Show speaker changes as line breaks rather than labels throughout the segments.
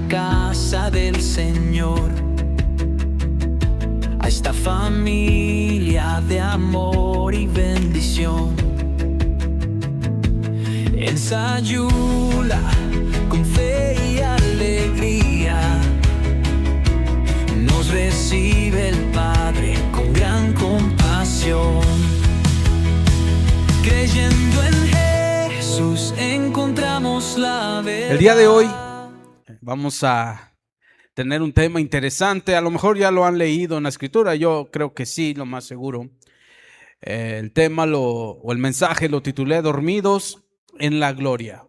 casa del Señor, a esta familia de amor y bendición. En Sayula, con fe y alegría, nos recibe el Padre con gran compasión. Creyendo en Jesús encontramos la verdad.
El día de hoy vamos a tener un tema interesante. A lo mejor ya lo han leído en la escritura, yo creo que sí, lo más seguro. El tema o el mensaje lo titulé Dormidos en la Gloria.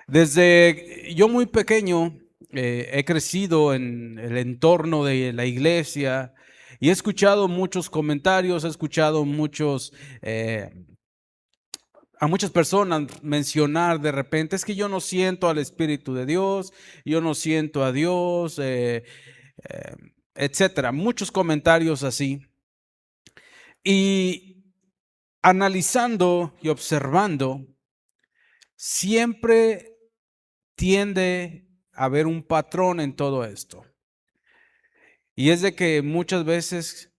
Desde yo muy pequeño he crecido en el entorno de la iglesia y he escuchado muchos comentarios, he escuchado a muchas personas mencionar de repente, es que yo no siento al Espíritu de Dios, yo no siento a Dios, etcétera. Muchos comentarios así. Y analizando y observando, siempre tiende a haber un patrón en todo esto. Y es de que muchas veces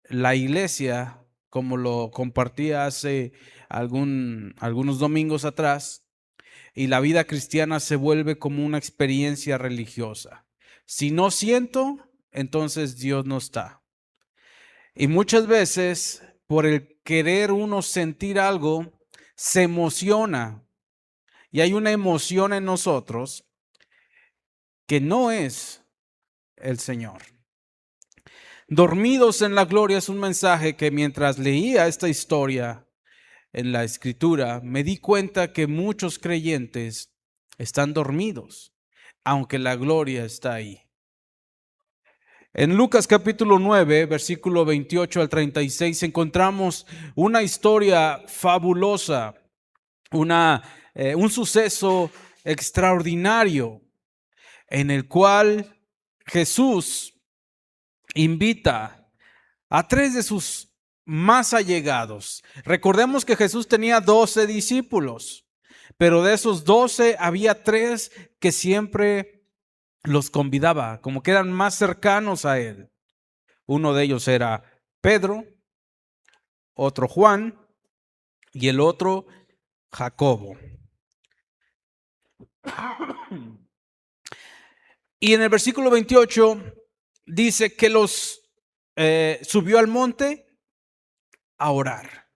la iglesia, como lo compartí hace algunos domingos atrás, y la vida cristiana se vuelve como una experiencia religiosa. Si no siento, entonces Dios no está. Y muchas veces, por el querer uno sentir algo, se emociona. Y hay una emoción en nosotros que no es el Señor. Dormidos en la gloria es un mensaje que mientras leía esta historia en la escritura, me di cuenta que muchos creyentes están dormidos, aunque la gloria está ahí. En Lucas capítulo 9, versículo 28 al 36, encontramos una historia fabulosa, un suceso extraordinario en el cual Jesús invita a 3 de sus más allegados. Recordemos que Jesús tenía 12 discípulos, pero de esos 12 había 3 que siempre los convidaba, como que eran más cercanos a él. Uno de ellos era Pedro, otro Juan y el otro Jacobo. Y en el versículo 28 dice que los subió al monte a orar.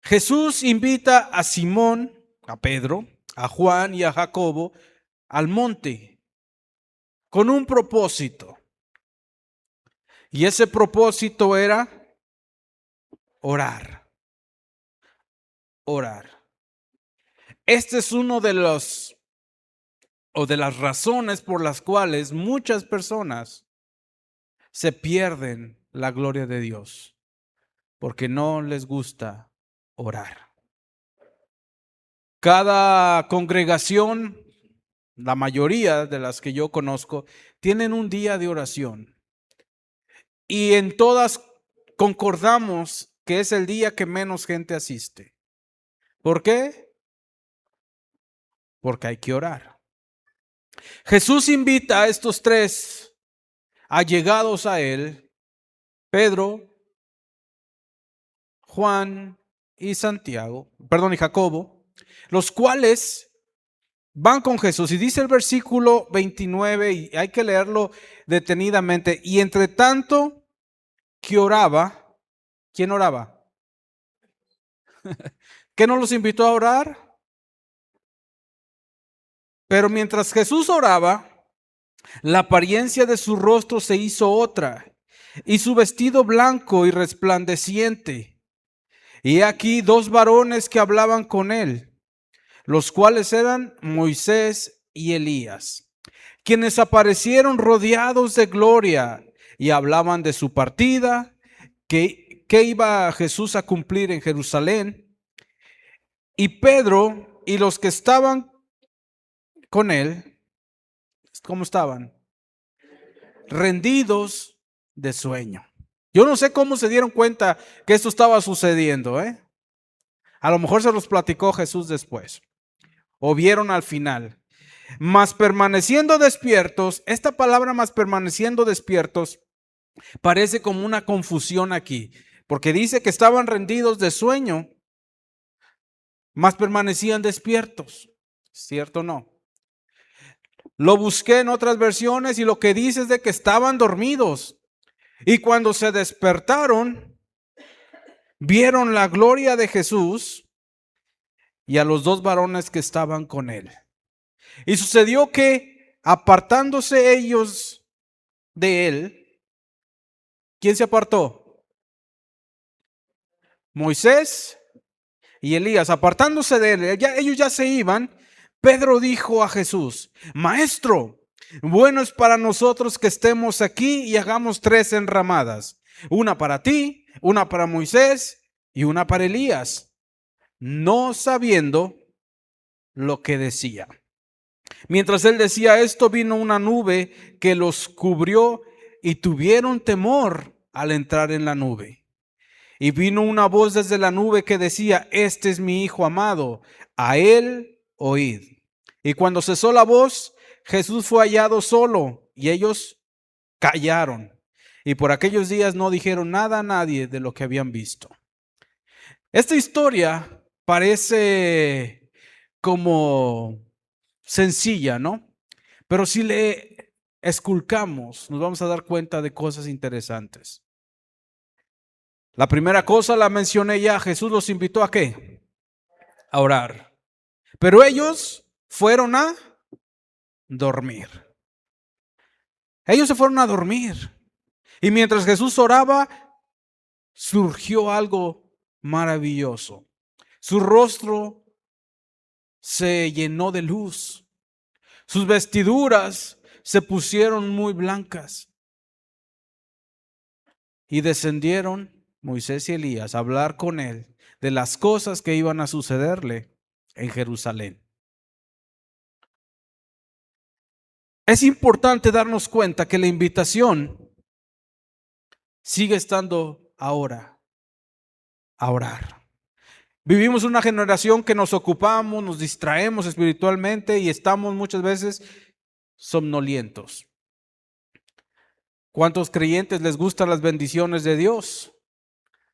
Jesús invita a Simón, a Pedro, a Juan y a Jacobo al monte con un propósito. Y ese propósito era orar. Orar. Este es uno de las razones por las cuales muchas personas se pierden la gloria de Dios, porque no les gusta orar. Cada congregación, la mayoría de las que yo conozco, tienen un día de oración. Y en todas concordamos que es el día que menos gente asiste. ¿Por qué? Porque hay que orar. Jesús invita a estos 3 allegados a él, Pedro, Juan y Jacobo, los cuales van con Jesús. Y dice el versículo 29, y hay que leerlo detenidamente, y entre tanto que oraba, ¿quién oraba? ¿Qué no los invitó a orar? Pero mientras Jesús oraba, la apariencia de su rostro se hizo otra, y su vestido blanco y resplandeciente. Y aquí 2 varones que hablaban con él, los cuales eran Moisés y Elías, quienes aparecieron rodeados de gloria y hablaban de su partida, que iba Jesús a cumplir en Jerusalén. Y Pedro y los que estaban con él, ¿cómo estaban? Rendidos de sueño. Yo no sé cómo se dieron cuenta que esto estaba sucediendo, A lo mejor se los platicó Jesús después, o vieron al final. Mas permaneciendo despiertos, esta palabra mas permaneciendo despiertos parece como una confusión aquí, porque dice que estaban rendidos de sueño, mas permanecían despiertos. ¿Cierto o no? Lo busqué en otras versiones y lo que dice es de que estaban dormidos. Y cuando se despertaron, vieron la gloria de Jesús y a los dos varones que estaban con él. Y sucedió que, apartándose ellos de él, ¿quién se apartó? Moisés y Elías. Apartándose de él, ellos ya se iban. Pedro dijo a Jesús: Maestro, bueno es para nosotros que estemos aquí y hagamos 3 enramadas, una para ti, una para Moisés y una para Elías, no sabiendo lo que decía. Mientras él decía esto, vino una nube que los cubrió y tuvieron temor al entrar en la nube. Y vino una voz desde la nube que decía: Este es mi Hijo amado, a él oíd. Y cuando cesó la voz, Jesús fue hallado solo y ellos callaron. Y por aquellos días no dijeron nada a nadie de lo que habían visto. Esta historia parece como sencilla, ¿no? Pero si le esculcamos, nos vamos a dar cuenta de cosas interesantes. La primera cosa la mencioné ya, Jesús los invitó ¿a qué? A orar. Pero ellos fueron a dormir. Ellos se fueron a dormir. Y mientras Jesús oraba, surgió algo maravilloso. Su rostro se llenó de luz. Sus vestiduras se pusieron muy blancas. Y descendieron Moisés y Elías a hablar con él de las cosas que iban a sucederle en Jerusalén. Es importante darnos cuenta que la invitación sigue estando ahora a orar. Vivimos una generación que nos ocupamos, nos distraemos espiritualmente y estamos muchas veces somnolientos. ¿Cuántos creyentes les gustan las bendiciones de Dios?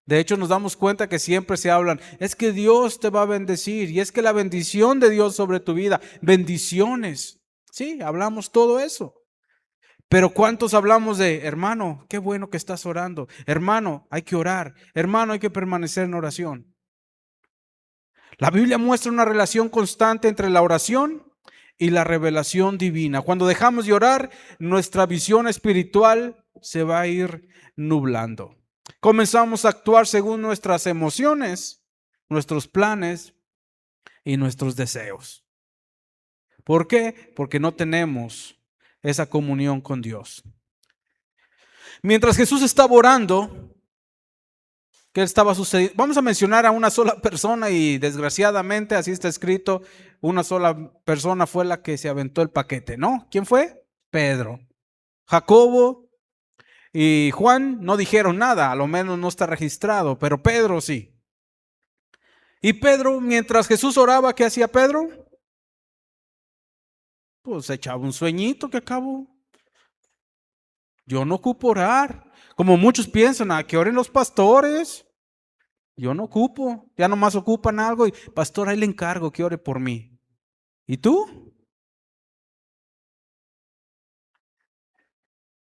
De hecho, nos damos cuenta que siempre se hablan, es que Dios te va a bendecir y es que la bendición de Dios sobre tu vida, bendiciones. Sí, hablamos todo eso. Pero ¿cuántos hablamos de, hermano, qué bueno que estás orando? Hermano, hay que orar. Hermano, hay que permanecer en oración. La Biblia muestra una relación constante entre la oración y la revelación divina. Cuando dejamos de orar, nuestra visión espiritual se va a ir nublando. Comenzamos a actuar según nuestras emociones, nuestros planes y nuestros deseos. ¿Por qué? Porque no tenemos esa comunión con Dios. Mientras Jesús estaba orando, ¿qué estaba sucediendo? Vamos a mencionar a una sola persona y desgraciadamente, así está escrito, una sola persona fue la que se aventó el paquete, ¿no? ¿Quién fue? Pedro. Jacobo y Juan no dijeron nada, a lo menos no está registrado, pero Pedro sí. Y Pedro, mientras Jesús oraba, ¿qué hacía Pedro? Pues echaba un sueñito que acabó. Yo no ocupo orar. Como muchos piensan, a que oren los pastores. Yo no ocupo. Ya nomás ocupan algo y pastor, ahí le encargo que ore por mí. ¿Y tú?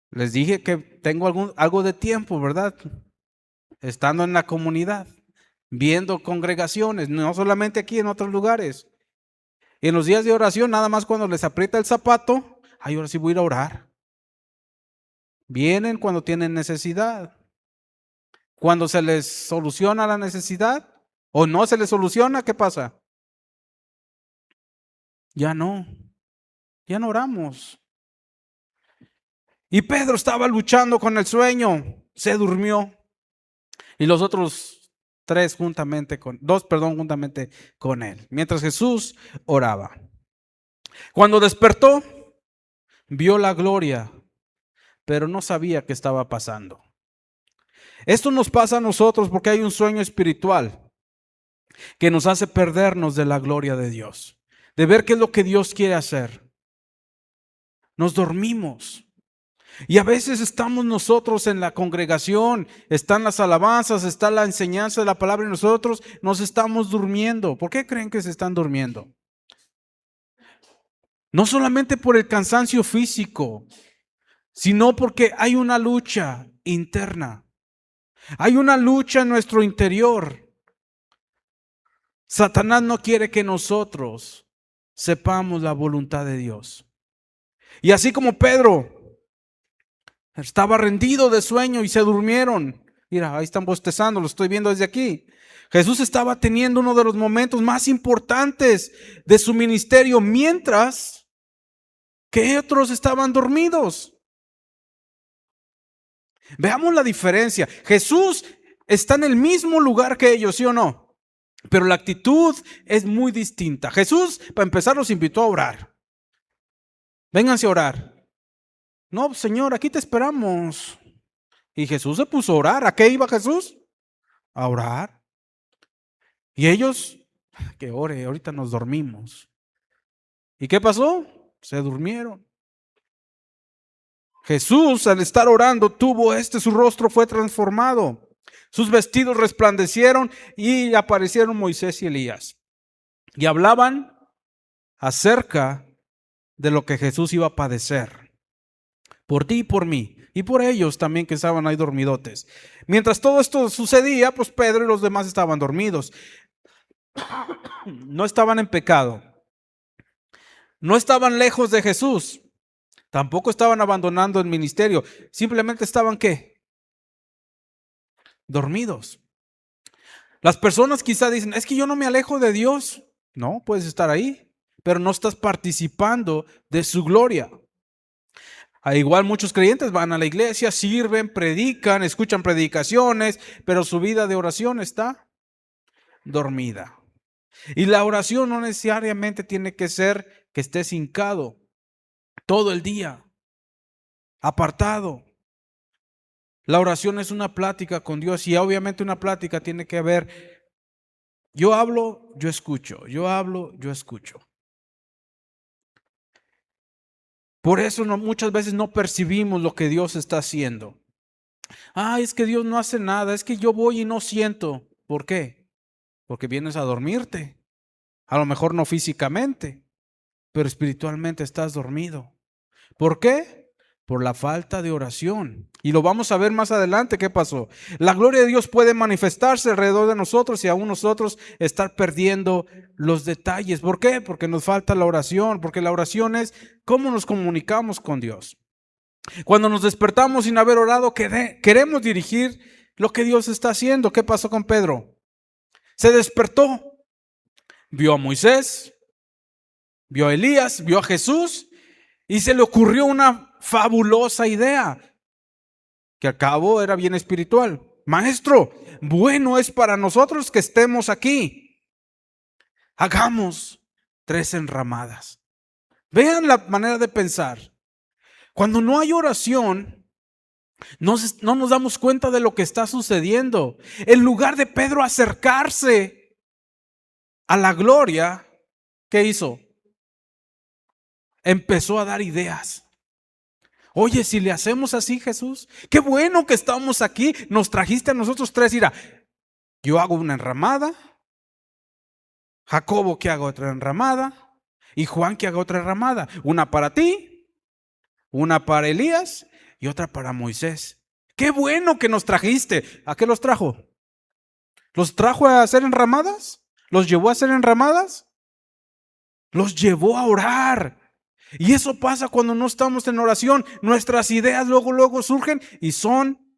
Les dije que tengo algo de tiempo, ¿verdad? Estando en la comunidad, viendo congregaciones, no solamente aquí, en otros lugares. Y en los días de oración, nada más cuando les aprieta el zapato, ay, ahora sí voy a ir a orar. Vienen cuando tienen necesidad. Cuando se les soluciona la necesidad o no se les soluciona, ¿qué pasa? Ya no oramos. Y Pedro estaba luchando con el sueño, se durmió. Y los otros juntamente con él, mientras Jesús oraba. Cuando despertó, vio la gloria, pero no sabía qué estaba pasando. Esto nos pasa a nosotros porque hay un sueño espiritual que nos hace perdernos de la gloria de Dios, de ver qué es lo que Dios quiere hacer. nos dormimos. Y a veces estamos nosotros en la congregación, están las alabanzas, está la enseñanza de la palabra y nosotros nos estamos durmiendo. ¿Por qué creen que se están durmiendo? No solamente por el cansancio físico, sino porque hay una lucha interna. Hay una lucha en nuestro interior. Satanás no quiere que nosotros sepamos la voluntad de Dios. Y así como Pedro estaba rendido de sueño y se durmieron. Mira, ahí están bostezando, lo estoy viendo desde aquí. Jesús estaba teniendo uno de los momentos más importantes de su ministerio, mientras que otros estaban dormidos. Veamos la diferencia. Jesús está en el mismo lugar que ellos, ¿sí o no? Pero la actitud es muy distinta. Jesús, para empezar, los invitó a orar. Vénganse a orar. No, Señor, aquí te esperamos. Y Jesús se puso a orar. ¿A qué iba Jesús? A orar. Y ellos, que ore, ahorita nos dormimos. ¿Y qué pasó? Se durmieron. Jesús, al estar orando, su rostro fue transformado. Sus vestidos resplandecieron y aparecieron Moisés y Elías. Y hablaban acerca de lo que Jesús iba a padecer. Por ti y por mí. Y por ellos también que estaban ahí dormidotes. Mientras todo esto sucedía, pues Pedro y los demás estaban dormidos. No estaban en pecado. No estaban lejos de Jesús. Tampoco estaban abandonando el ministerio. Simplemente estaban ¿qué? Dormidos. Las personas quizá dicen, es que yo no me alejo de Dios. No, puedes estar ahí, pero no estás participando de su gloria. Al igual muchos creyentes van a la iglesia, sirven, predican, escuchan predicaciones, pero su vida de oración está dormida. Y la oración no necesariamente tiene que ser que estés hincado todo el día, apartado. La oración es una plática con Dios y obviamente una plática tiene que ver, yo hablo, yo escucho, yo hablo, yo escucho. Por eso muchas veces no percibimos lo que Dios está haciendo. Es que Dios no hace nada, es que yo voy y no siento. ¿Por qué? Porque vienes a dormirte. A lo mejor no físicamente, pero espiritualmente estás dormido. ¿Por qué? Por la falta de oración. Y lo vamos a ver más adelante qué pasó. La gloria de Dios puede manifestarse alrededor de nosotros y aún nosotros estar perdiendo los detalles. ¿Por qué? Porque nos falta la oración, porque la oración es cómo nos comunicamos con Dios. Cuando nos despertamos sin haber orado, queremos dirigir lo que Dios está haciendo. ¿Qué pasó con Pedro? Se despertó, vio a Moisés, vio a Elías, vio a Jesús y se le ocurrió una fabulosa idea, que al cabo era bien espiritual. Maestro, bueno es para nosotros que estemos aquí. Hagamos 3 enramadas. Vean la manera de pensar. Cuando no hay oración, no nos damos cuenta de lo que está sucediendo. En lugar de Pedro acercarse a la gloria, ¿qué hizo? Empezó a dar ideas. Oye, si le hacemos así, Jesús, qué bueno que estamos aquí, nos trajiste a nosotros 3, mira, yo hago una enramada, Jacobo que haga otra enramada y Juan que haga otra enramada, una para ti, una para Elías y otra para Moisés. Qué bueno que nos trajiste. ¿A qué los trajo? ¿Los trajo a hacer enramadas? ¿Los llevó a hacer enramadas? Los llevó a orar. Y eso pasa cuando no estamos en oración. Nuestras ideas luego surgen y son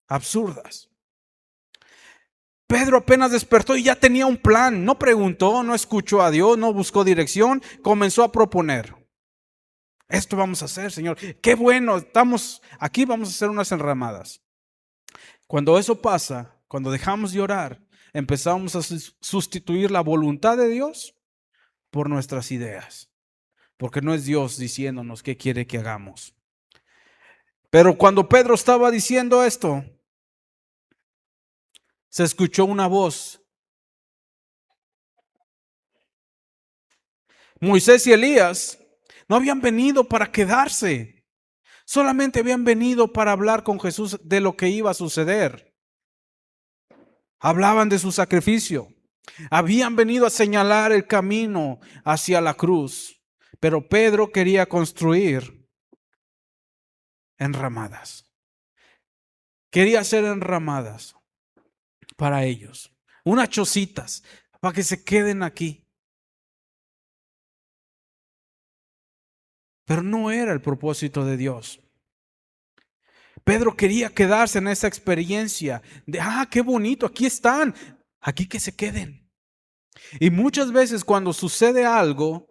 absurdas. Pedro apenas despertó y ya tenía un plan. No preguntó, no escuchó a Dios, no buscó dirección. Comenzó a proponer. Esto vamos a hacer, Señor. Qué bueno, estamos aquí, vamos a hacer unas enramadas. Cuando eso pasa, cuando dejamos de orar, empezamos a sustituir la voluntad de Dios por nuestras ideas. Porque no es Dios diciéndonos qué quiere que hagamos. Pero cuando Pedro estaba diciendo esto, se escuchó una voz. Moisés y Elías No habían venido para quedarse. Solamente habían venido para hablar con Jesús de lo que iba a suceder. Hablaban de su sacrificio. Habían venido a señalar el camino hacia la cruz. Pero Pedro quería construir enramadas. Quería hacer enramadas para ellos. Unas chocitas para que se queden aquí. Pero no era el propósito de Dios. Pedro quería quedarse en esa experiencia de, qué bonito, aquí están, aquí que se queden. Y muchas veces cuando sucede algo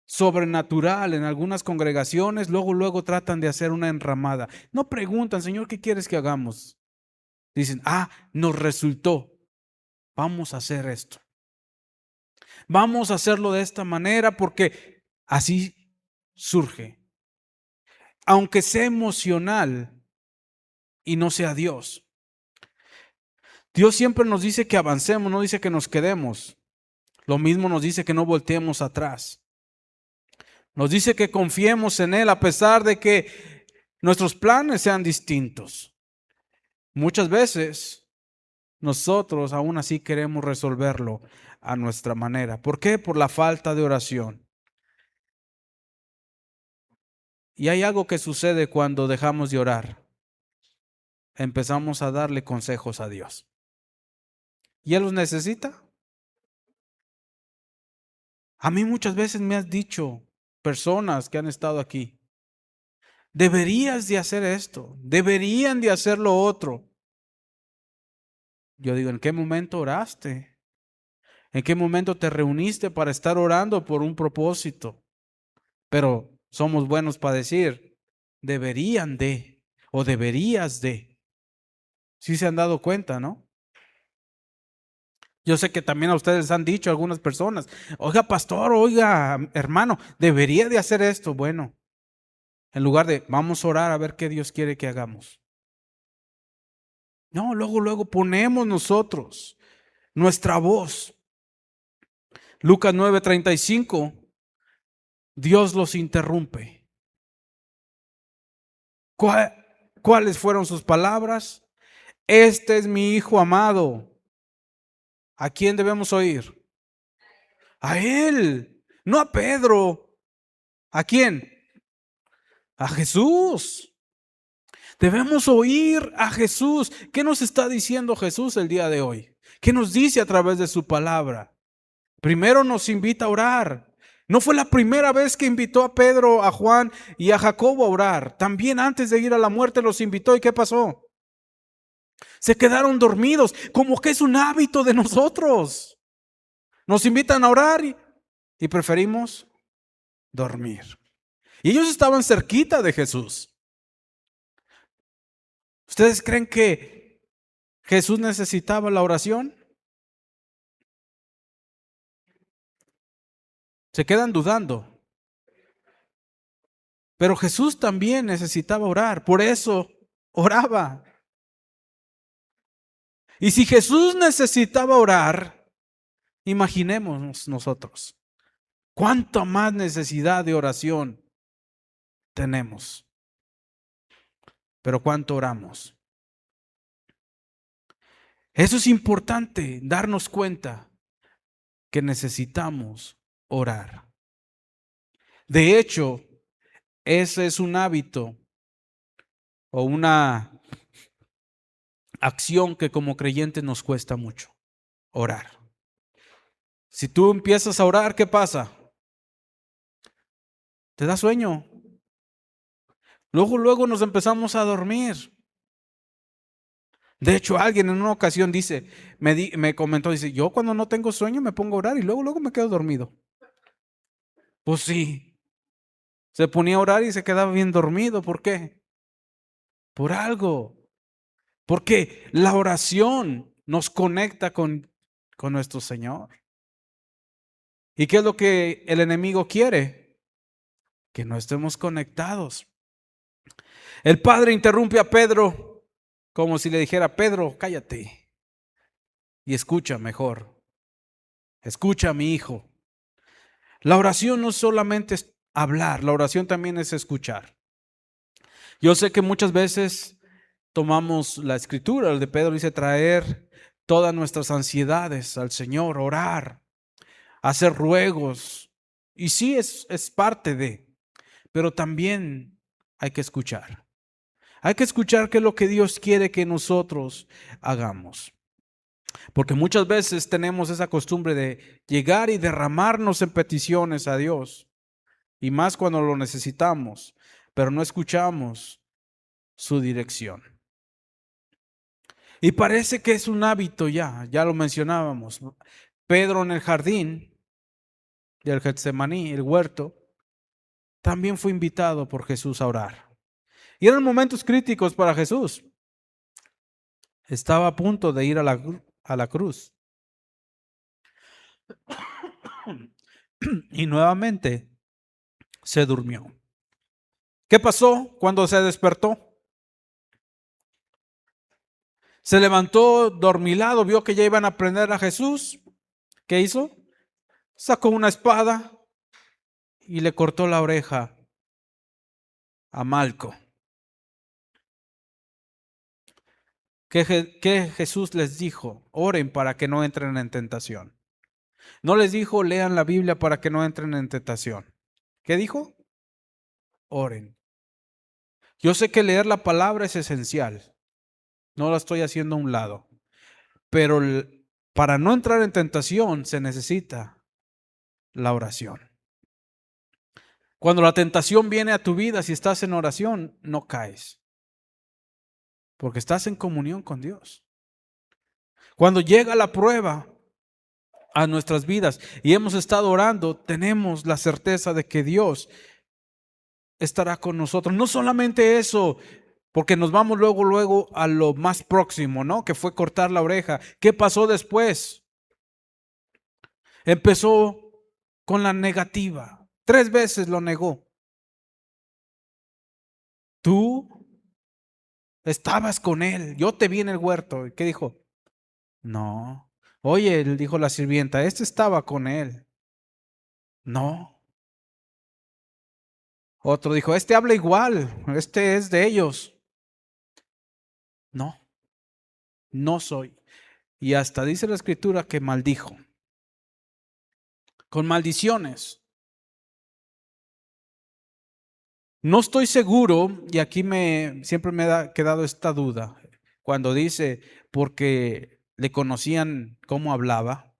sobrenatural en algunas congregaciones, luego tratan de hacer una enramada. No preguntan, Señor, ¿qué quieres que hagamos? Dicen, nos resultó, vamos a hacer esto. Vamos a hacerlo de esta manera porque así surge. Aunque sea emocional y no sea Dios. Dios siempre nos dice que avancemos, no dice que nos quedemos. Lo mismo nos dice que no volteemos atrás. Nos dice que confiemos en Él a pesar de que nuestros planes sean distintos. Muchas veces nosotros aún así queremos resolverlo a nuestra manera. ¿Por qué? Por la falta de oración. Y hay algo que sucede cuando dejamos de orar. Empezamos a darle consejos a Dios. ¿Y Él los necesita? A mí muchas veces me has dicho personas que han estado aquí, deberías de hacer esto, deberían de hacer lo otro. Yo digo, ¿en qué momento oraste? ¿En qué momento te reuniste para estar orando por un propósito? Pero somos buenos para decir, deberían de, o deberías de. Sí se han dado cuenta, ¿no? Yo sé que también a ustedes han dicho algunas personas, oiga pastor, oiga hermano, debería de hacer esto. Bueno, en lugar de vamos a orar a ver qué Dios quiere que hagamos. No, luego ponemos nosotros nuestra voz. Lucas 9:35, Dios los interrumpe. ¿Cuáles fueron sus palabras? Este es mi Hijo amado. ¿A quién debemos oír? A Él, no a Pedro. ¿A quién? A Jesús. Debemos oír a Jesús. ¿Qué nos está diciendo Jesús el día de hoy? ¿Qué nos dice a través de su palabra? Primero nos invita a orar. No fue la primera vez que invitó a Pedro, a Juan y a Jacobo a orar. También antes de ir a la muerte los invitó. ¿Y qué pasó? Se quedaron dormidos, como que es un hábito de nosotros. Nos invitan a orar y preferimos dormir. Y ellos estaban cerquita de Jesús. ¿Ustedes creen que Jesús necesitaba la oración? Se quedan dudando. Pero Jesús también necesitaba orar, por eso oraba. Y si Jesús necesitaba orar, imaginémonos nosotros, ¿cuánta más necesidad de oración tenemos? Pero ¿cuánto oramos? Eso es importante, darnos cuenta que necesitamos orar. De hecho, ese es un hábito o una acción que como creyentes nos cuesta mucho, orar. Si tú empiezas a orar, ¿qué pasa? Te da sueño. Luego nos empezamos a dormir. De hecho, alguien en una ocasión me comentó, dice, yo cuando no tengo sueño me pongo a orar y luego me quedo dormido. Pues sí. Se ponía a orar y se quedaba bien dormido. ¿Por qué? Por algo. Porque la oración nos conecta con nuestro Señor. ¿Y qué es lo que el enemigo quiere? Que no estemos conectados. El padre interrumpe a Pedro como si le dijera, Pedro, cállate y escucha mejor. Escucha a mi hijo. La oración no solamente es hablar, la oración también es escuchar. Yo sé que muchas veces tomamos la escritura, el de Pedro dice traer todas nuestras ansiedades al Señor, orar, hacer ruegos. Y sí es parte de, pero también hay que escuchar. Hay que escuchar qué es lo que Dios quiere que nosotros hagamos. Porque muchas veces tenemos esa costumbre de llegar y derramarnos en peticiones a Dios. Y más cuando lo necesitamos, pero no escuchamos su dirección. Y parece que es un hábito ya lo mencionábamos. Pedro en el jardín del Getsemaní, el huerto, también fue invitado por Jesús a orar. Y eran momentos críticos para Jesús. Estaba a punto de ir a la cruz. Y nuevamente se durmió. ¿Qué pasó cuando se despertó? Se levantó dormilado, vio que ya iban a prender a Jesús. ¿Qué hizo? Sacó una espada y le cortó la oreja a Malco. ¿Qué Jesús les dijo? Oren para que no entren en tentación. No les dijo lean la Biblia para que no entren en tentación. ¿Qué dijo? Oren. Yo sé que leer la palabra es esencial. No la estoy haciendo a un lado. Pero para no entrar en tentación se necesita la oración. Cuando la tentación viene a tu vida, si estás en oración, no caes. Porque estás en comunión con Dios. Cuando llega la prueba a nuestras vidas y hemos estado orando, tenemos la certeza de que Dios estará con nosotros. No solamente eso, porque nos vamos luego a lo más próximo, ¿no? Que fue cortar la oreja. ¿Qué pasó después? Empezó con la negativa. 3 veces lo negó. Tú estabas con él. Yo te vi en el huerto. ¿Y qué dijo? No. Oye, él dijo la sirvienta, este estaba con él. No. Otro dijo, este habla igual, este es de ellos. No, no soy. Y hasta dice la escritura que maldijo. Con maldiciones. No estoy seguro, y aquí siempre me ha quedado esta duda, cuando dice, porque le conocían cómo hablaba.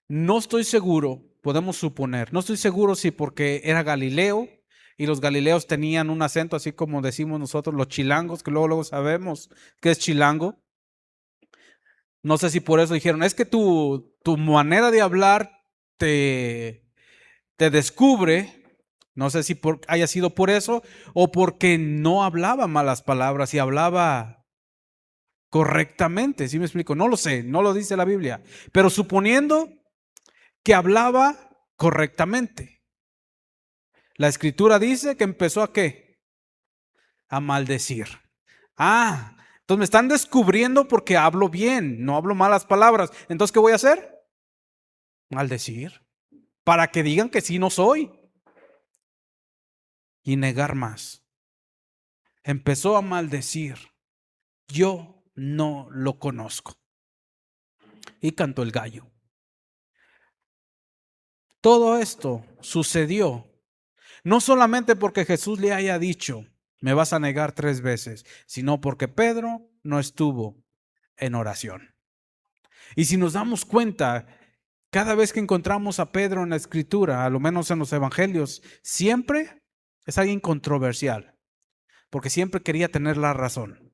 No estoy seguro, podemos suponer, no estoy seguro si porque era Galileo y los galileos tenían un acento así como decimos nosotros los chilangos, que luego sabemos que es chilango. No sé si por eso dijeron, es que tu manera de hablar te descubre. No sé si haya sido por eso o porque no hablaba malas palabras y hablaba correctamente. ¿Sí me explico? No lo sé, no lo dice la Biblia. Pero suponiendo que hablaba correctamente. La escritura dice que empezó a ¿qué? A maldecir. Entonces me están descubriendo porque hablo bien, no hablo malas palabras. Entonces, ¿qué voy a hacer? Maldecir. Para que digan que sí no soy. Y negar más. Empezó a maldecir. Yo no lo conozco. Y cantó el gallo. Todo esto sucedió no solamente porque Jesús le haya dicho, me vas a negar 3 veces, sino porque Pedro no estuvo en oración. Y si nos damos cuenta, cada vez que encontramos a Pedro en la escritura, a lo menos en los evangelios, siempre es alguien controversial, porque siempre quería tener la razón.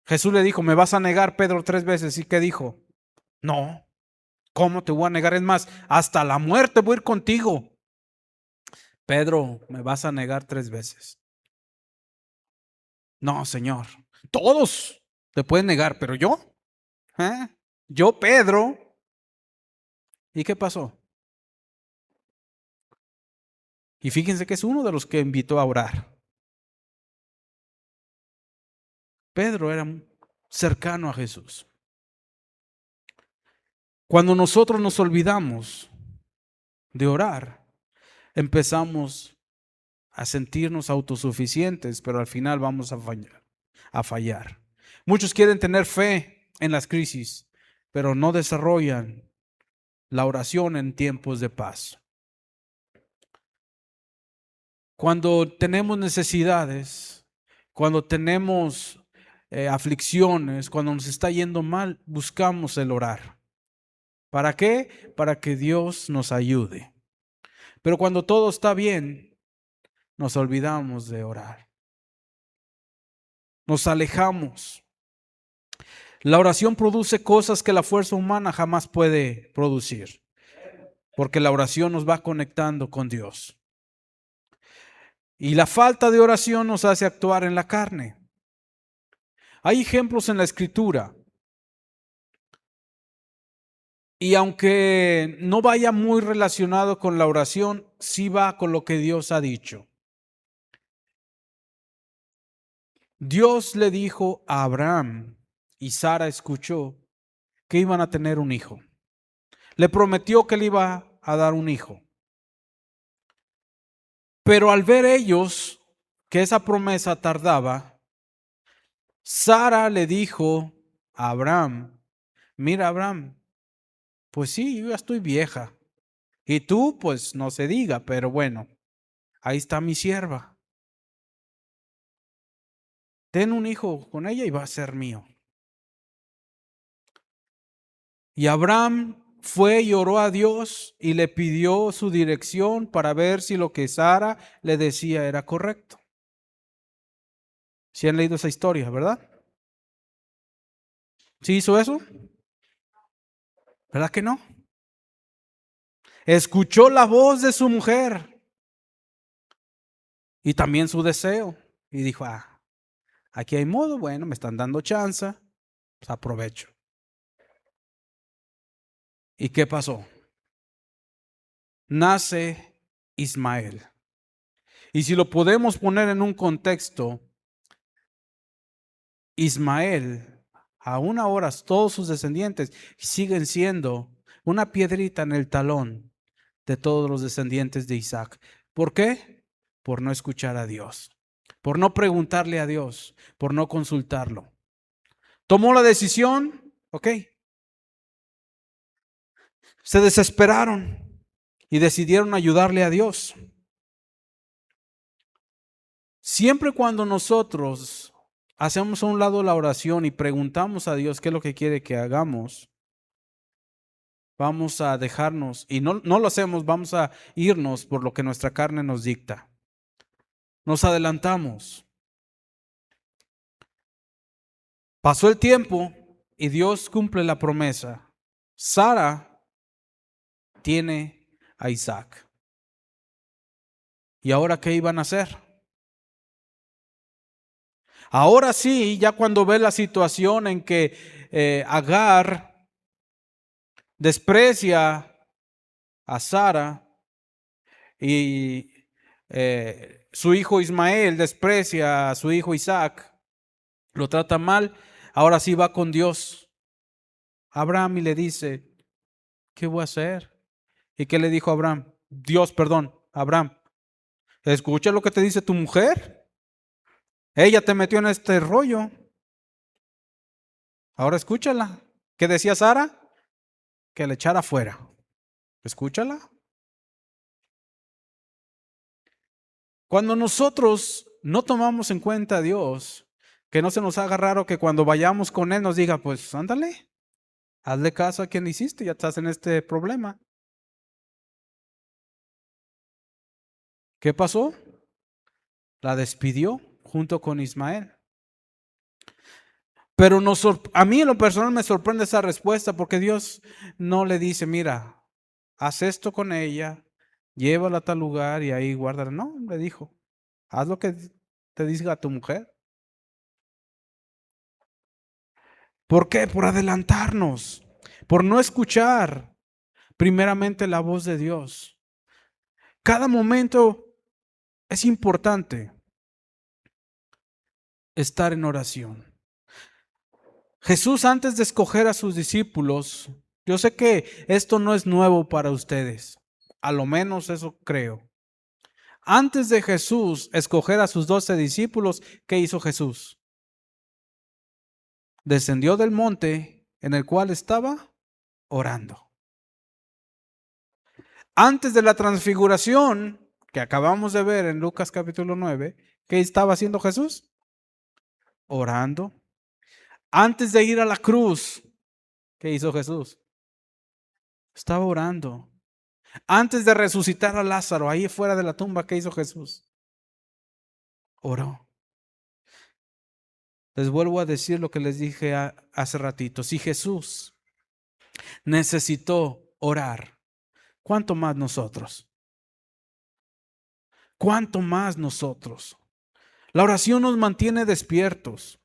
Jesús le dijo, me vas a negar, Pedro, 3 veces. ¿Y qué dijo? No, ¿cómo te voy a negar? Es más, hasta la muerte voy a ir contigo. Pedro, me vas a negar 3 veces. No, Señor, todos te pueden negar, pero yo, yo, Pedro. ¿Y qué pasó? Y fíjense que es uno de los que invitó a orar. Pedro era cercano a Jesús. Cuando nosotros nos olvidamos de orar, empezamos a sentirnos autosuficientes, pero al final vamos a fallar. Muchos quieren tener fe en las crisis, pero no desarrollan la oración en tiempos de paz. Cuando tenemos necesidades, cuando tenemos aflicciones, cuando nos está yendo mal, buscamos el orar. ¿Para qué? Para que Dios nos ayude. Pero cuando todo está bien, nos olvidamos de orar. Nos alejamos. La oración produce cosas que la fuerza humana jamás puede producir, porque la oración nos va conectando con Dios. Y la falta de oración nos hace actuar en la carne. Hay ejemplos en la Escritura. Y aunque no vaya muy relacionado con la oración, sí va con lo que Dios ha dicho. Dios le dijo a Abraham, y Sara escuchó, que iban a tener un hijo. Le prometió que le iba a dar un hijo. Pero al ver ellos que esa promesa tardaba, Sara le dijo a Abraham, mira Abraham, pues sí, yo ya estoy vieja. Y tú, pues no se diga, pero bueno, ahí está mi sierva. Ten un hijo con ella y va a ser mío. Y Abraham fue y oró a Dios y le pidió su dirección para ver si lo que Sara le decía era correcto. ¿Sí han leído esa historia, verdad? ¿Sí hizo eso? ¿Verdad que no? Escuchó la voz de su mujer y también su deseo. Y dijo, aquí hay modo, bueno, me están dando chance, pues aprovecho. ¿Y qué pasó? Nace Ismael. Y si lo podemos poner en un contexto, Ismael, aún ahora todos sus descendientes siguen siendo una piedrita en el talón de todos los descendientes de Isaac. ¿Por qué? Por no escuchar a Dios, por no preguntarle a Dios, por no consultarlo. Tomó la decisión, ok. Se desesperaron y decidieron ayudarle a Dios. Siempre cuando nosotros hacemos a un lado la oración y preguntamos a Dios qué es lo que quiere que hagamos, vamos a dejarnos, y no lo hacemos, vamos a irnos por lo que nuestra carne nos dicta. Nos adelantamos. Pasó el tiempo y Dios cumple la promesa. Sara tiene a Isaac. ¿Y ahora qué iban a hacer? Ahora sí, ya cuando ve la situación en que Agar desprecia a Sara y su hijo Ismael desprecia a su hijo Isaac, lo trata mal, ahora sí va con Dios. Abraham y le dice, ¿qué voy a hacer? ¿Y qué le dijo Abraham? Abraham, escucha lo que te dice tu mujer. Ella te metió en este rollo. Ahora escúchala. ¿Qué decía Sara? Que le echara fuera. Escúchala. Cuando nosotros no tomamos en cuenta a Dios, que no se nos haga raro que cuando vayamos con Él nos diga, pues ándale, hazle caso a quien hiciste, ya estás en este problema. ¿Qué pasó? La despidió junto con Ismael. Pero a mí en lo personal me sorprende esa respuesta porque Dios no le dice, mira, haz esto con ella, llévala a tal lugar y ahí guárdala. No, le dijo, haz lo que te diga tu mujer. ¿Por qué? Por adelantarnos, por no escuchar primeramente la voz de Dios. Cada momento es importante estar en oración. Jesús, antes de escoger a sus discípulos, yo sé que esto no es nuevo para ustedes, a lo menos eso creo. Antes de Jesús escoger a sus 12 discípulos, ¿qué hizo Jesús? Descendió del monte en el cual estaba orando. Antes de la transfiguración, que acabamos de ver en Lucas capítulo 9, ¿qué estaba haciendo Jesús? Orando. Antes de ir a la cruz, ¿qué hizo Jesús? Estaba orando. Antes de resucitar a Lázaro, ahí fuera de la tumba, ¿qué hizo Jesús? Oró. Les vuelvo a decir lo que les dije hace ratito. Si Jesús necesitó orar, ¿cuánto más nosotros? ¿Cuánto más nosotros? La oración nos mantiene despiertos.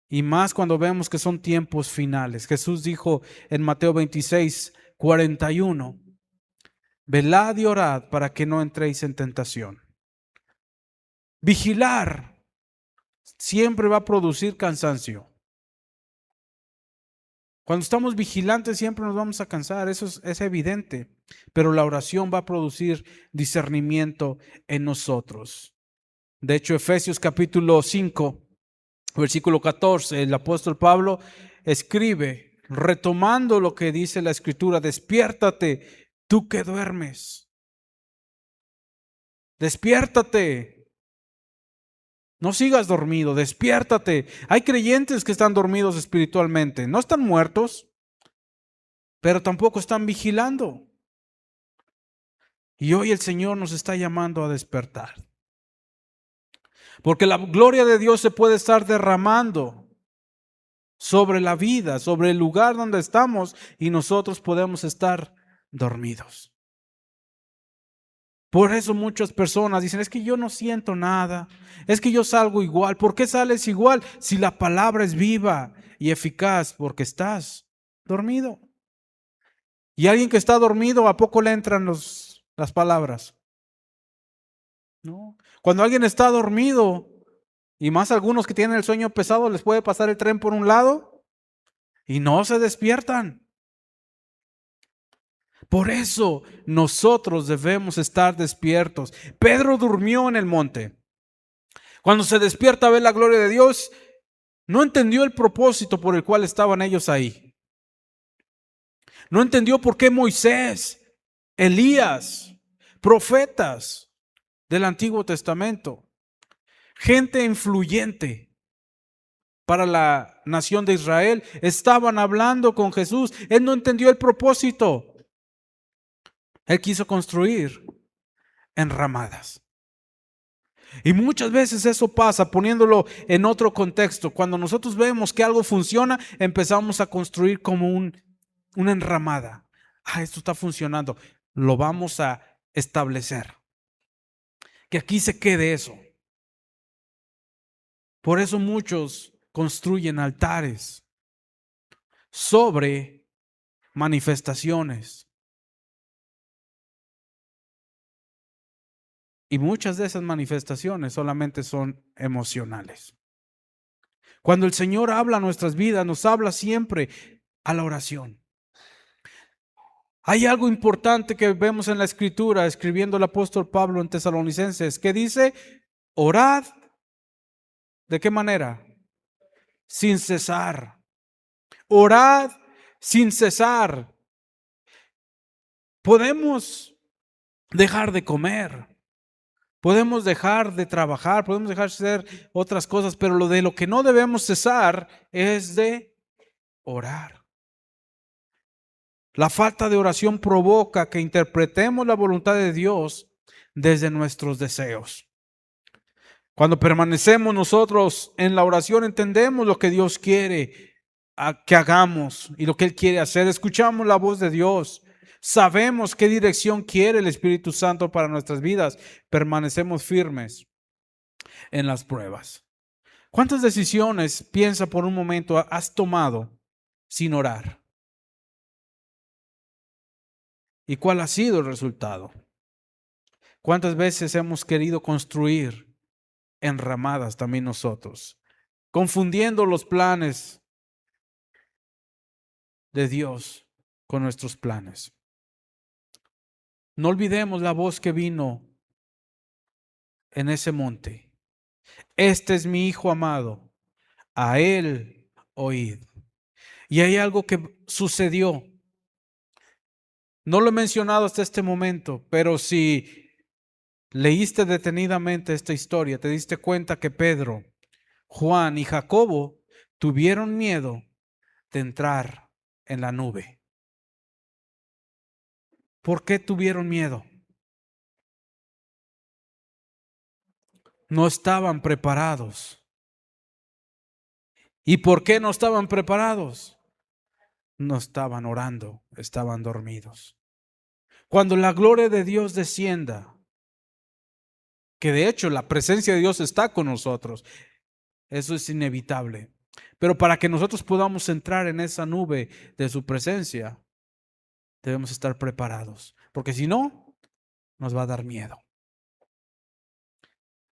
Y más cuando vemos que son tiempos finales. Jesús dijo en Mateo 26:41, velad y orad para que no entréis en tentación. Vigilar siempre va a producir cansancio. Cuando estamos vigilantes siempre nos vamos a cansar, eso es evidente. Pero la oración va a producir discernimiento en nosotros. De hecho, Efesios capítulo 5, versículo 14, el apóstol Pablo escribe, retomando lo que dice la Escritura, despiértate, tú que duermes. Despiértate. No sigas dormido, despiértate. Hay creyentes que están dormidos espiritualmente. No están muertos, pero tampoco están vigilando. Y hoy el Señor nos está llamando a despertar. Porque la gloria de Dios se puede estar derramando sobre la vida, sobre el lugar donde estamos, y nosotros podemos estar dormidos. Por eso muchas personas dicen, es que yo no siento nada, es que yo salgo igual. ¿Por qué sales igual si la palabra es viva y eficaz? Porque estás dormido. Y alguien que está dormido, ¿a poco le entran las palabras? No. Cuando alguien está dormido, y más algunos que tienen el sueño pesado, les puede pasar el tren por un lado y no se despiertan. Por eso nosotros debemos estar despiertos. Pedro durmió en el monte. Cuando se despierta a ver la gloria de Dios, no entendió el propósito por el cual estaban ellos ahí. No entendió por qué Moisés, Elías, profetas del Antiguo Testamento, gente influyente para la nación de Israel, estaban hablando con Jesús. Él no entendió el propósito. Él quiso construir enramadas. Y muchas veces eso pasa, poniéndolo en otro contexto. Cuando nosotros vemos que algo funciona, empezamos a construir como una enramada. Esto está funcionando. Lo vamos a establecer. Que aquí se quede eso. Por eso muchos construyen altares sobre manifestaciones. Y muchas de esas manifestaciones solamente son emocionales. Cuando el Señor habla a nuestras vidas, nos habla siempre a la oración. Hay algo importante que vemos en la Escritura, escribiendo el apóstol Pablo en Tesalonicenses, que dice, orad, ¿de qué manera? Sin cesar. Orad sin cesar. Podemos dejar de comer. Podemos dejar de trabajar, podemos dejar de hacer otras cosas, pero lo que no debemos cesar es de orar. La falta de oración provoca que interpretemos la voluntad de Dios desde nuestros deseos. Cuando permanecemos nosotros en la oración, entendemos lo que Dios quiere que hagamos y lo que Él quiere hacer. Escuchamos la voz de Dios. Sabemos qué dirección quiere el Espíritu Santo para nuestras vidas. Permanecemos firmes en las pruebas. ¿Cuántas decisiones, piensa por un momento, has tomado sin orar? ¿Y cuál ha sido el resultado? ¿Cuántas veces hemos querido construir enramadas también nosotros, confundiendo los planes de Dios con nuestros planes? No olvidemos la voz que vino en ese monte: este es mi Hijo amado, a él oíd. Y hay algo que sucedió. No lo he mencionado hasta este momento, pero si leíste detenidamente esta historia, te diste cuenta que Pedro, Juan y Jacobo tuvieron miedo de entrar en la nube. ¿Por qué tuvieron miedo? No estaban preparados. ¿Y por qué no estaban preparados? No estaban orando, estaban dormidos. Cuando la gloria de Dios descienda, que de hecho la presencia de Dios está con nosotros, eso es inevitable. Pero para que nosotros podamos entrar en esa nube de su presencia, debemos estar preparados, porque si no, nos va a dar miedo.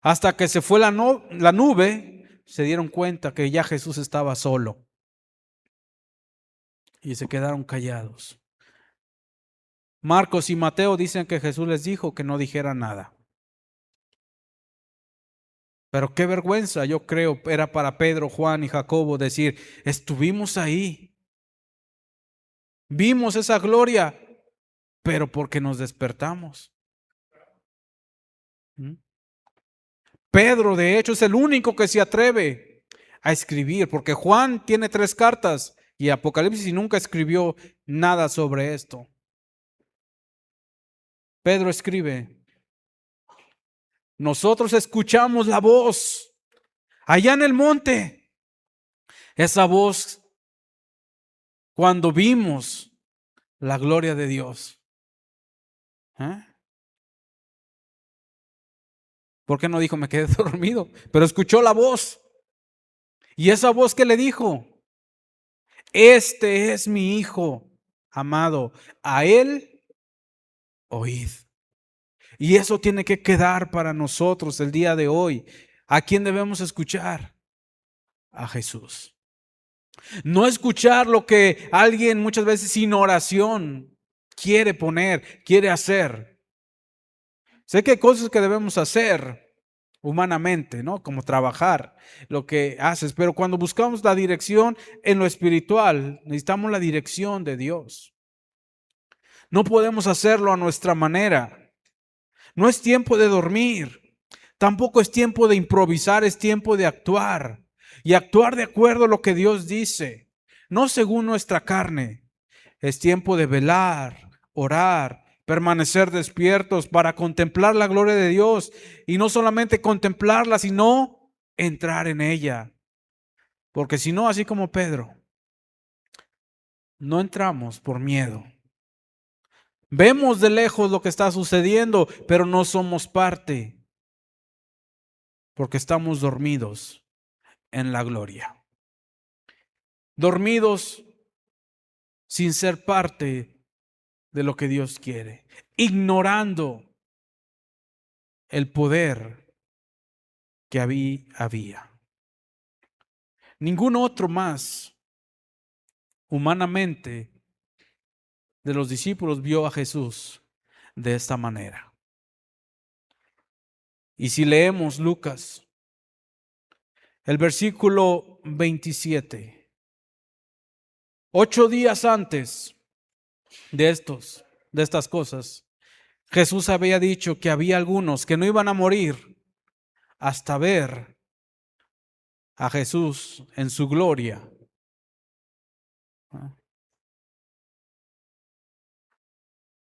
Hasta que se fue la nube, se dieron cuenta que ya Jesús estaba solo y se quedaron callados. Marcos y Mateo dicen que Jesús les dijo que no dijera nada. Pero qué vergüenza, yo creo, era para Pedro, Juan y Jacobo decir: estuvimos ahí, vimos esa gloria, pero porque nos despertamos. Pedro, de hecho, es el único que se atreve a escribir, porque Juan tiene 3 cartas y Apocalipsis nunca escribió nada sobre esto. Pedro escribe: nosotros escuchamos la voz allá en el monte. Esa voz cuando vimos la gloria de Dios. ¿Por qué no dijo me quedé dormido? Pero escuchó la voz. ¿Y esa voz qué le dijo? Este es mi Hijo amado, a él oíd. Y eso tiene que quedar para nosotros el día de hoy. ¿A quién debemos escuchar? A Jesús. No escuchar lo que alguien muchas veces sin oración quiere poner, quiere hacer. Sé que hay cosas que debemos hacer humanamente, ¿no? Como trabajar, lo que haces. Pero cuando buscamos la dirección en lo espiritual, necesitamos la dirección de Dios. No podemos hacerlo a nuestra manera. No es tiempo de dormir. Tampoco es tiempo de improvisar, es tiempo de actuar. Y actuar de acuerdo a lo que Dios dice, no según nuestra carne. Es tiempo de velar, orar, permanecer despiertos para contemplar la gloria de Dios. Y no solamente contemplarla, sino entrar en ella. Porque si no, así como Pedro, no entramos por miedo. Vemos de lejos lo que está sucediendo, pero no somos parte, porque estamos dormidos en la gloria. Dormidos sin ser parte de lo que Dios quiere, ignorando el poder que había. Ningún otro más, humanamente, de los discípulos vio a Jesús de esta manera. Y si leemos Lucas, el versículo 27, 8 días antes de estas cosas, Jesús había dicho que había algunos que no iban a morir hasta ver a Jesús en su gloria.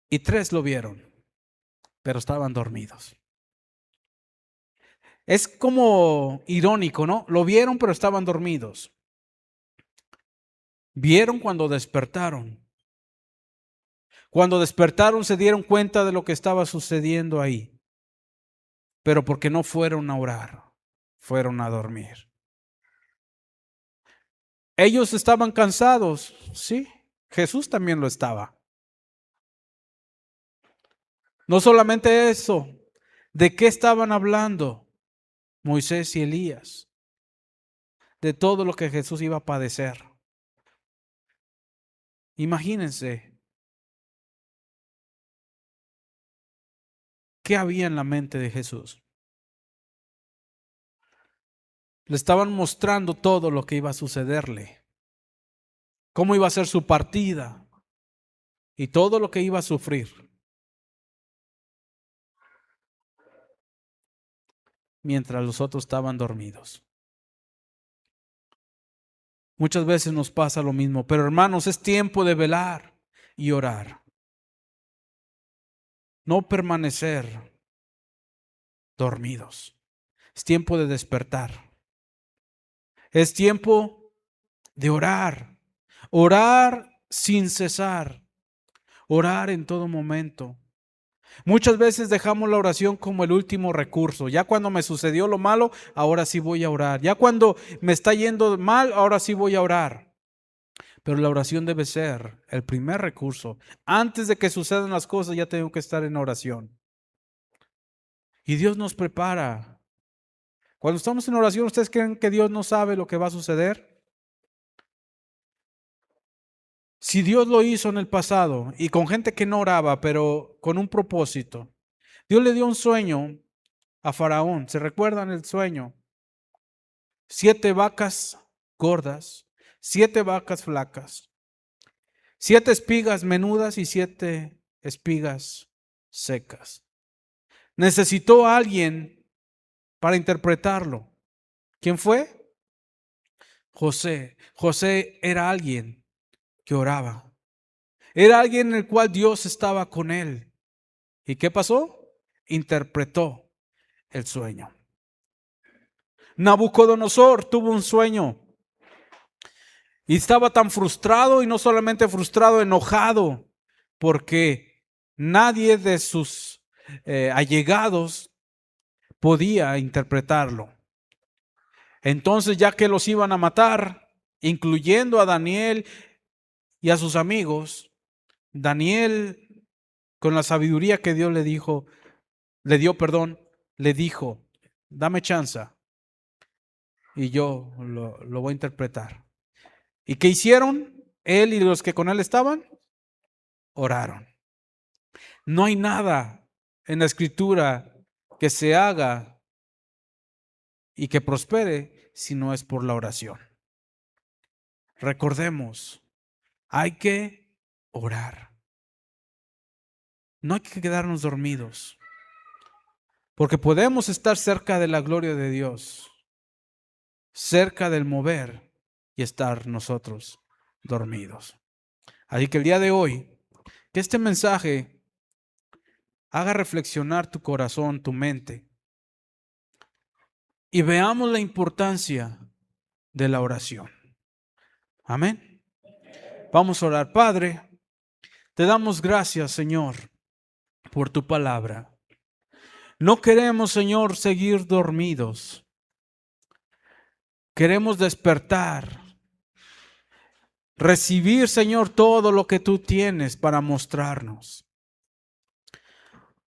Y 3 lo vieron, pero estaban dormidos. Es como irónico, ¿no? Lo vieron, pero estaban dormidos. Vieron cuando despertaron. Cuando despertaron se dieron cuenta de lo que estaba sucediendo ahí. Pero porque no fueron a orar, fueron a dormir. Ellos estaban cansados, sí. Jesús también lo estaba. No solamente eso, ¿de qué estaban hablando Moisés y Elías? De todo lo que Jesús iba a padecer. Imagínense qué había en la mente de Jesús. Le estaban mostrando todo lo que iba a sucederle, cómo iba a ser su partida y todo lo que iba a sufrir. Mientras los otros estaban dormidos. Muchas veces nos pasa lo mismo, pero hermanos, es tiempo de velar y orar. No permanecer dormidos. Es tiempo de despertar. Es tiempo de orar. Orar sin cesar. Orar en todo momento. Muchas veces dejamos la oración como el último recurso. Ya cuando me sucedió lo malo, ahora sí voy a orar. Ya cuando me está yendo mal, ahora sí voy a orar. Pero la oración debe ser el primer recurso. Antes de que sucedan las cosas, ya tengo que estar en oración. Y Dios nos prepara. Cuando estamos en oración, ¿ustedes creen que Dios no sabe lo que va a suceder? Si Dios lo hizo en el pasado y con gente que no oraba, pero con un propósito. Dios le dio un sueño a Faraón. ¿Se recuerdan el sueño? 7 vacas gordas, 7 vacas flacas, 7 espigas menudas y 7 espigas secas. Necesitó a alguien para interpretarlo. ¿Quién fue? José. José era alguien que oraba. Era alguien en el cual Dios estaba con él. ¿Y qué pasó? Interpretó el sueño. Nabucodonosor tuvo un sueño y estaba tan frustrado, y no solamente frustrado, enojado, porque nadie de sus allegados podía interpretarlo. Entonces, ya que los iban a matar, incluyendo a Daniel y a sus amigos, Daniel, con la sabiduría que Dios le dijo, le dijo, dame chance y yo lo voy a interpretar. ¿Y qué hicieron? Él y los que con él estaban, oraron. No hay nada en la Escritura que se haga y que prospere si no es por la oración. Recordemos, hay que orar. No hay que quedarnos dormidos, porque podemos estar cerca de la gloria de Dios, cerca del mover, y estar nosotros dormidos. Así que el día de hoy, que este mensaje haga reflexionar tu corazón, tu mente, y veamos la importancia de la oración. Amén. Vamos a orar. Padre, te damos gracias, Señor, por tu palabra. No queremos, Señor, seguir dormidos. Queremos despertar. Recibir, Señor, todo lo que tú tienes para mostrarnos.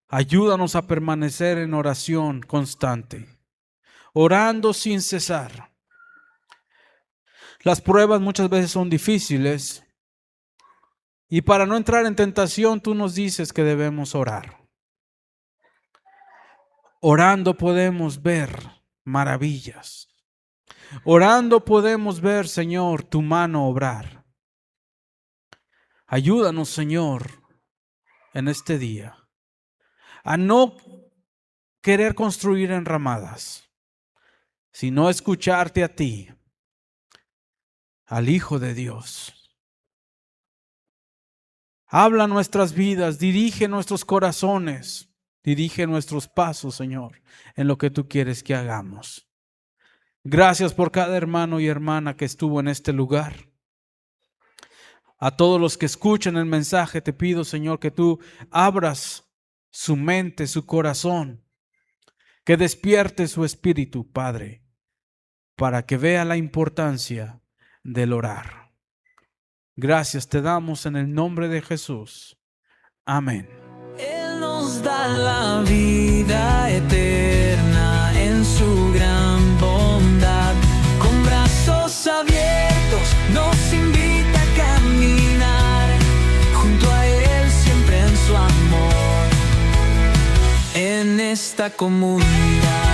Ayúdanos a permanecer en oración constante, orando sin cesar. Las pruebas muchas veces son difíciles, y para no entrar en tentación, tú nos dices que debemos orar. Orando podemos ver maravillas. Orando podemos ver, Señor, tu mano obrar. Ayúdanos, Señor, en este día, a no querer construir enramadas, sino escucharte a ti, al Hijo de Dios. Habla nuestras vidas, dirige nuestros corazones, dirige nuestros pasos, Señor, en lo que tú quieres que hagamos. Gracias por cada hermano y hermana que estuvo en este lugar. A todos los que escuchan el mensaje, te pido, Señor, que tú abras su mente, su corazón, que despierte su espíritu, Padre, para que vea la importancia del orar. Gracias te damos en el nombre de Jesús. Amén.
Él nos da la vida eterna en su gran bondad. Con brazos abiertos nos invita a caminar junto a Él siempre en su amor, en esta comunidad.